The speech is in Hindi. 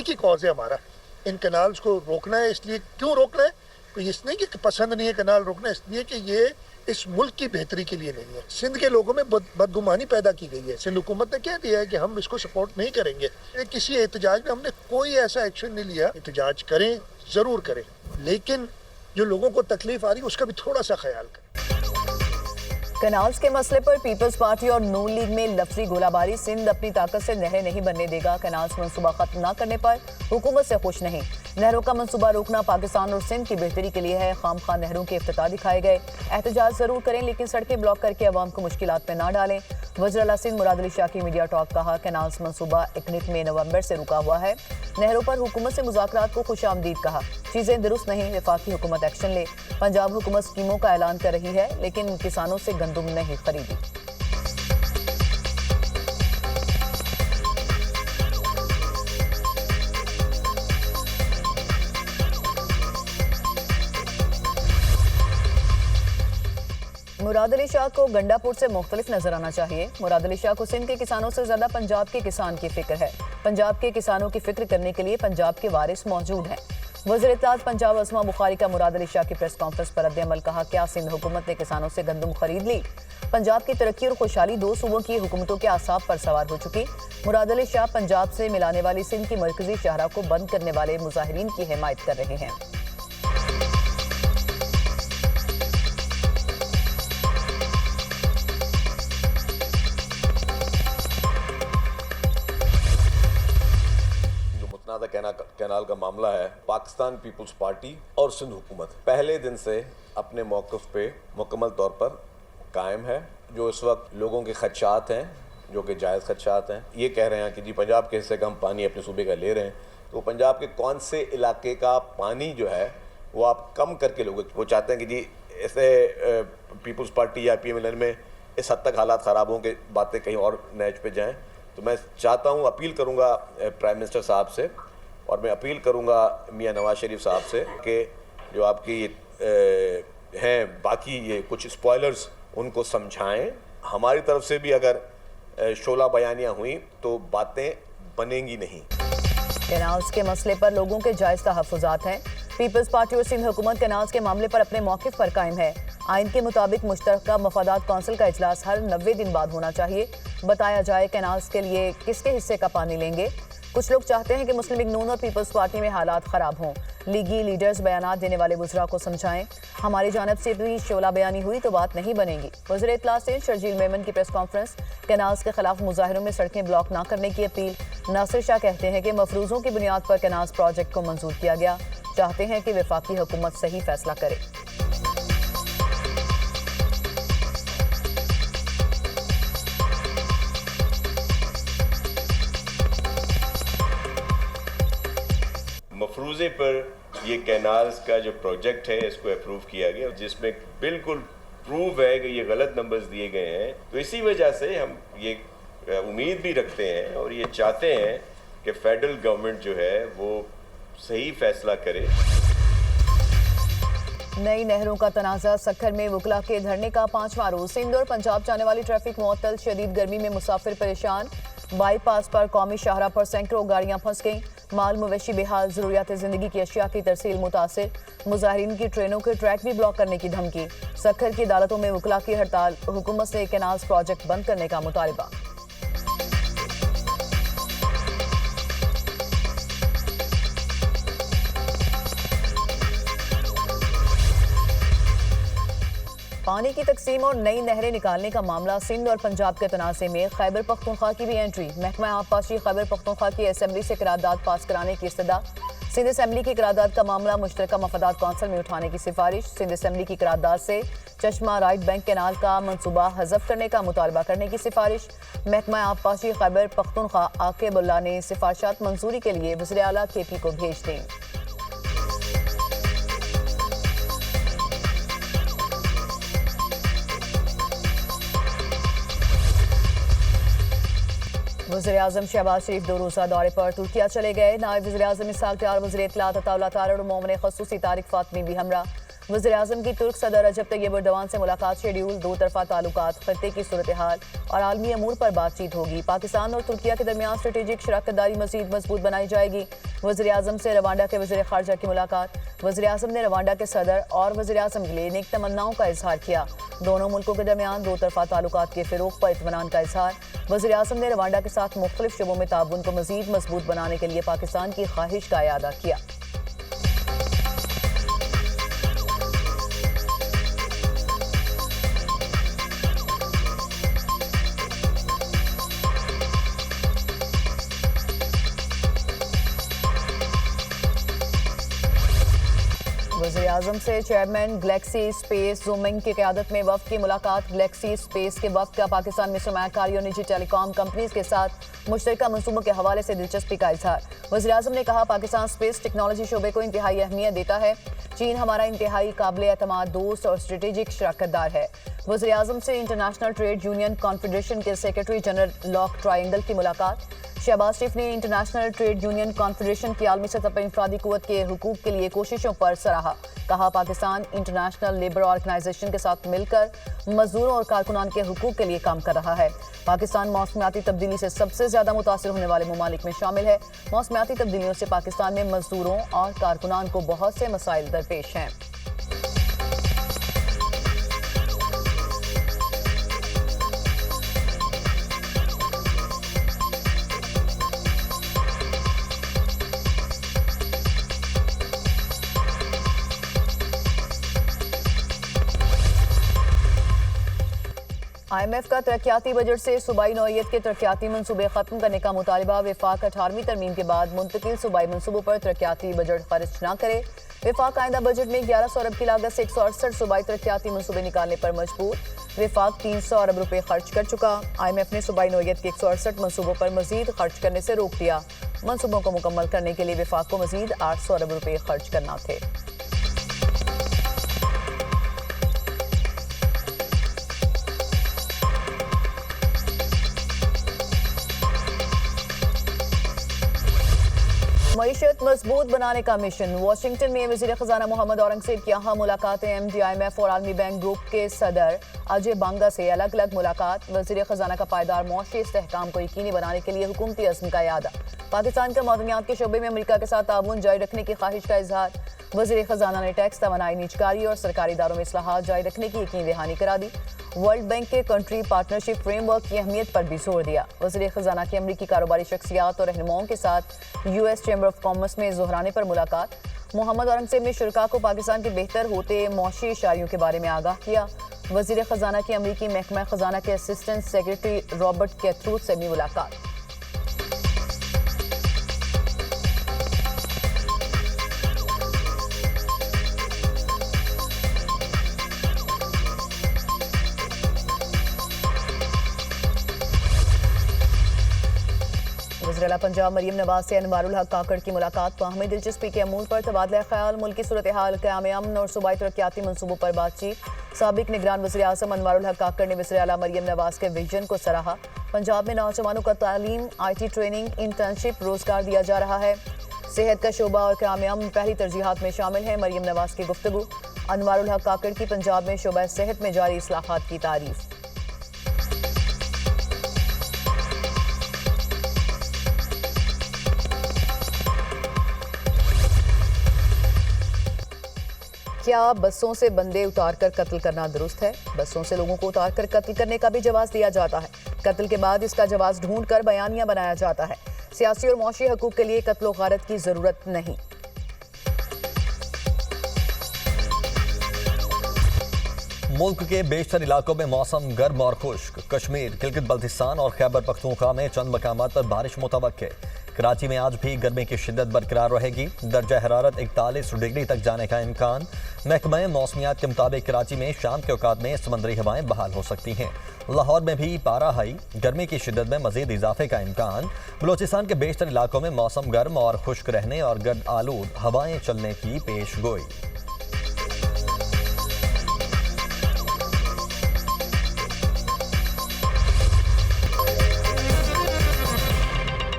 एक ही कॉज है हमारा, इन कनाल्स को रोकना है। इसलिए क्यों रोकना है? कोई इस नहीं कि पसंद नहीं है कनाल रोकना, इसलिए कि ये इस मुल्क की बेहतरी के लिए नहीं है। सिंध के लोगों में बदगुमानी पैदा की गई है। सिंध हुकूमत ने कह दिया है कि हम इसको सपोर्ट नहीं करेंगे। किसी एहतजाज में हमने कोई ऐसा एक्शन नहीं लिया। एहतजाज करें, जरूर करें, लेकिन जो लोगों को तकलीफ आ रही है उसका भी थोड़ा सा ख्याल करें। कनाल्स के मसले पर पीपल्स पार्टी और नून लीग में लफ्जी गोलाबारी। सिंध अपनी ताकत से नहरें नहीं बनने देगा। कनाल्स मंसूबा खत्म न करने पर हुकूमत से खुश नहीं। नहरों का मंसूबा रोकना पाकिस्तान और सिंध की बेहतरी के लिए है। खामखा नहरों के इफ्तिताह दिखाए गए। एहतजाज जरूर करें, लेकिन सड़कें ब्लॉक करके अवाम को मुश्किलात में ना डालें। वज़ीर आला सिंध मुराद अली शाह की मीडिया टॉक। कहा, कनाल्स मंसूबा 21 नवंबर से रुका हुआ है। नहरों पर हुकूमत से मुज़ाकरात को खुशामदीद कहा। चीजें दुरुस्त नहीं, वफाकी हुकूमत एक्शन ले। पंजाब हुकूमत स्कीमों का ऐलान कर रही है, लेकिन किसानों से गंदुम नहीं खरीदी। मुराद अली शाह को गंडापुर से मुख्तलिफ नजर आना चाहिए। मुराद अली शाह को सिंध के किसानों से ज्यादा पंजाब के किसान की फिक्र है। पंजाब के किसानों की फिक्र करने के लिए पंजाब के वारिस मौजूद हैं। वज़ीर इत्तेलात पंजाब अस्मा बुखारी का मुराद अली शाह की प्रेस कॉन्फ्रेंस पर रद्द-ए-अमल। कहा, क्या सिंध हुकूमत ने किसानों से गंदम खरीद ली? पंजाब की तरक्की और खुशहाली दो सूबों की हुकूमतों के आसाब पर सवार हो चुकी। मुराद अली शाह पंजाब से मिलाने वाली सिंध की मरकजी शाहरा को बंद करने वाले मुजाहिरीन की हिमायत कर रहे हैं। कैनाल का मामला है, पाकिस्तान पीपल्स पार्टी और सिंध हुकूमत पहले दिन से अपने मौक़िफ़ पे मुकम्मल तौर पर कायम है। जो इस वक्त लोगों के खदशात हैं, जो कि जायज़ खदशात हैं, ये कह रहे हैं कि जी पंजाब के हिस्से का हम पानी अपने सूबे का ले रहे हैं, तो पंजाब के कौन से इलाके का पानी जो है वो आप कम करके लोगों वो चाहते हैं कि जी ऐसे पीपल्स पार्टी या PMLN में इस हद तक हालात ख़राब हों कि बातें कहीं और नैज पे जाएँ। तो मैं चाहता हूँ, अपील करूँगा प्राइम मिनिस्टर साहब से, और मैं अपील करूंगा मियां नवाज शरीफ साहब से कि जो आपकी हैं बाकी ये कुछ स्पॉयलर्स, उनको समझाएं। हमारी तरफ से भी अगर शोला बयानियां हुई तो बातें बनेंगी नहीं। कैनाल्स के मसले पर लोगों के जायज़ तहफ़्फ़ुज़ात हैं। पीपल्स पार्टी और सिंध हुकूमत कैनाल्स के मामले पर अपने मौक़िफ़ पर कायम है। आइन के मुताबिक मुश्तरका मफादात कौंसिल का इजलास हर 90 दिन बाद होना चाहिए। बताया जाए कैनाल्स के लिए किसके हिस्से का पानी लेंगे। कुछ लोग चाहते हैं कि मुस्लिम लीग नून और पीपल्स पार्टी में हालात ख़राब हों। लीगी लीडर्स बयानात देने वाले वज़रा को समझाएं। हमारी जानब से भी शोला बयानी हुई तो बात नहीं बनेगी। वज़ीर इत्तलात से शर्जील मेमन की प्रेस कॉन्फ्रेंस। कैनाल्स के खिलाफ मुजाहिरों में सड़कें ब्लॉक ना करने की अपील। नासिर शाह कहते हैं कि मफरूज़ों की बुनियाद पर कैनाल्स प्रोजेक्ट को मंजूर किया गया। चाहते हैं कि वफाकी हुकूमत सही फैसला करे। मफरूज़े पर ये कैनाल्स का जो प्रोजेक्ट है इसको अप्रूव किया गया, जिसमें बिल्कुल प्रूव है कि ये गलत नंबर्स दिए गए हैं। तो इसी वजह से हम ये उम्मीद भी रखते हैं और ये चाहते हैं कि फेडरल गवर्नमेंट जो है वो सही फैसला करे। नई नहरों का तनाज़ा। सक्खर में वकला के धरने का 5वां रोज। सिंध और पंजाब जाने वाली ट्रैफिक मुअत्तल। शदीद गर्मी में मुसाफिर परेशान। बाईपास पर कौमी शाहरा पर सैकड़ों गाड़ियां फंस गईं। माल मवेशी बेहाल। जरूरियात ज़िंदगी की अशिया की तरसील मुतासिर। मुजाहिरीन की ट्रेनों के ट्रैक भी ब्लॉक करने की धमकी। सक्खर की अदालतों में वकला की हड़ताल। हुकूमत से कैनाल्स प्रोजेक्ट बंद करने का मुतालबा। पानी की तकसीम और नई नहरें निकालने का मामला। सिंध और पंजाब के तनाज़े में खैबर पख्तूनख्वा की भी एंट्री। महकमा आबपाशी खैबर पख्तूनख्वा की असेंबली से करारदाद पास कराने की इस्तदा। सिंध असेंबली की करारदाद का मामला मुश्तरका मफादात कौंसिल में उठाने की सिफारिश। सिंध असेंबली की करारदाद से चश्मा राइट बैंक कैनाल का मनसूबा हज़फ करने का मुतालबा करने की सिफारिश। महकमा आबपाशी खैबर पख्तूनख्वा आकिबुल्लाह ने सिफारिशात मंजूरी के लिए वज़ीर आला KP को भेज दी। वज़ीर-ए-आज़म शहबाज शरीफ 2 रोज़ा दौरे पर तुर्किया चले गए। नायब वज़ीर-ए-आज़म इसहाक डार, वज़ीर इत्तलात अताउल्लाह तारड़ और मोमिन ख़ुसूसी तारिक फ़ातमी भी हमरा। वज़ीर-ए-आज़म की तुर्क सदर रजब तैयब एर्दोगान से मुलाकात शेड्यूल, दो तरफा ताल्लुकात, खत्ते की सूरत हाल और आलमी अमूर पर बातचीत होगी। पाकिस्तान और तुर्किया के दरमियान स्ट्रेटेजिक शराकतदारी मजीद मजबूत बनाई जाएगी। वज़ीर-ए-आज़म से रवांडा के वज़ीर ख़ारजा की मुलाकात। वज़ीर-ए-आज़म ने रवांडा के सदर और वज़ीर-ए-आज़म के लिए नेक तमन्नाओं का इजहार किया। दोनों मुल्कों के दरमियान दो तरफा ताल्लुकात के फ़िरोग़ पर इत्मीनान का इजहार। वज़ीर-ए-आज़म ने रवांडा के साथ मुख्तलिफ शोबों में ताउन को मजीद मजबूत बनाने के लिए पाकिस्तान की ख्वाहिश का इयादा किया। वज़ीर-ए-आज़म से चेयरमैन गैलेक्सी स्पेस ज़ूमिंग की क़यादत में वफ़द की मुलाकात। गैलेक्सी स्पेस के वफ़द का पाकिस्तान में सरमायाकारी और निजी टेलीकॉम कंपनीज के साथ मुश्तरका मनसूबों के हवाले से दिलचस्पी का इजहार। वज़ीर-ए-आज़म ने कहा, पाकिस्तान स्पेस टेक्नोलॉजी शोबे को इंतहाई अहमियत देता है। चीन हमारा इंतहाई काबिल एतमाद दोस्त और स्ट्रेटेजिक शराकतदार है। वज़ीर-ए-आज़म से इंटरनेशनल ट्रेड यूनियन कॉन्फेडरेशन के सेक्रेटरी जनरल लॉक ट्रायंगल की मुलाकात। शहबाज शरीफ ने इंटरनेशनल ट्रेड यूनियन कॉन्फेडरेशन की आलमी सतह पर इंफरादी कुव्वत के हुकूक के लिए कोशिशों पर सराहा। कहा, पाकिस्तान इंटरनेशनल लेबर ऑर्गेनाइजेशन के साथ मिलकर मजदूरों और कारकुनान के हुकूक के लिए काम कर रहा है। पाकिस्तान मौसमियाती तब्दीली से सबसे ज्यादा मुतासिर होने वाले ममालिक में शामिल है। मौसमियाती तब्दीलियों से पाकिस्तान में मजदूरों और कारकुनान को बहुत से मसाइल दरपेश हैं। IMF का तरक्याती बजट से सूबाई नौइयत के तरक्याती मनसूबे खत्म करने का मुतालबा। वफाक 18वीं तरमीम के बाद मुंतकिल सूबाई मनसूबों पर तरक्याती बजट खर्च न करे। वफाक आइंदा बजट में 1100 अरब की लागत से 168 सूबाई तरक्याती मनसूबे निकालने पर मजबूर। वफाक 300 अरब रुपए खर्च कर चुका। IMF ने सूबाई नौइयत के 168 मनसूबों पर मजीद खर्च करने से रोक दिया। मनसूबों को मुकम्मल करने के लिए वफाक को मजीद 800 अरब रुपए खर्च करना थे। मईशत मजबूत बनाने का मिशन। वाशिंगटन में वज़ीर ख़जाना मोहम्मद औरंगज़ेब की अहम मुलाकातें। MD, IMF और आलमी बैंक ग्रुप के सदर अजय बांगा से अलग अलग मुलाकात। वज़ीर ख़जाना का पायदार मुआशी इस्तेहकाम को यकीनी बनाने के लिए हुकूमती अज़्म का इरादा। पाकिस्तान का मदनियात के शोबे में अमेरिका के साथ ताउन जारी रखने की ख्वाहिश का इजहार। वज़ीर ख़जाना ने टैक्स, तवानाई, निजकारी और सरकारी इदारों में इस्लाहात जारी रखने की यकीन दहानी करा दी। वर्ल्ड बैंक के कंट्री पार्टनरशिप फ्रेमवर्क की अहमियत पर भी जोर दिया। वज़ीर ख़जाना की अमरीकी कारोबारी शख्सियात और रहनुमाओं के साथ US चैम्बर ऑफ कॉमर्स में ज़ोहराने पर मुलाकात। मोहम्मद औरंगज़ेब ने शुरका को पाकिस्तान के बेहतर होते मौशी इशारियों के बारे में आगाह किया। वज़ीर ख़जाना की अमरीकी महकमा ख़जाना के असिस्टेंट सेक्रेटरी रॉबर्ट कैथरूथ से भी मुलाकात। वज़ीर-ए-आला पंजाब मरियम नवाज से अनवारुल हक काकड़ की मुलाकात। बाहमी दिलचस्पी के अमूर पर तबादला ख्याल, मुल्की सूरत हाल, क़याम अमन और सूबाई तरक्याती मनसूबों पर बातचीत। साबिक निगरान वज़ीर-ए-आज़म अनवारुल हक काकड़ ने वज़ीर-ए-आला मरियम नवाज के विजन को सराहा। पंजाब में नौजवानों को तालीम, IT ट्रेनिंग, इंटर्नशिप, रोजगार दिया जा रहा है। सेहत का शोबा और क़याम अमन पहली तरजीहात में शामिल है। मरियम नवाज की गुफ्तगू। अनवारुल हक काकड़ की पंजाब में शोबा सेहत में जारी इस्लाहात की तारीफ। क्या बसों से बंदे उतारकर कत्ल करना दुरुस्त है? बसों से लोगों को उतारकर कत्ल करने का भी जवाब दिया जाता है। कत्ल के बाद इसका जवाब ढूंढकर बयानिया बनाया जाता है। सियासी और मौशी हकूक के लिए कत्ल और गारत की जरूरत नहीं। मुल्क के बेशतर इलाकों में मौसम गर्म और खुश्क। कश्मीर, गिलगित बल्तिस्तान और खैबर पख्तूनख्वा में चंद मकामात पर बारिश मुतवक्के। कराची में आज भी गर्मी की शिद्दत बरकरार रहेगी। दर्जा हरारत 41 डिग्री तक जाने का इम्कान। महकमा मौसमियात के मुताबिक कराची में शाम के औकात में समुद्री हवाएं बहाल हो सकती हैं। लाहौर में भी पारा हाई, गर्मी की शिद्दत में मजीद इजाफे का इम्कान। बलोचिस्तान के बेशतर इलाकों में मौसम गर्म और खुश्क रहने और गर्द आलूद हवाएं चलने की पेश गोई।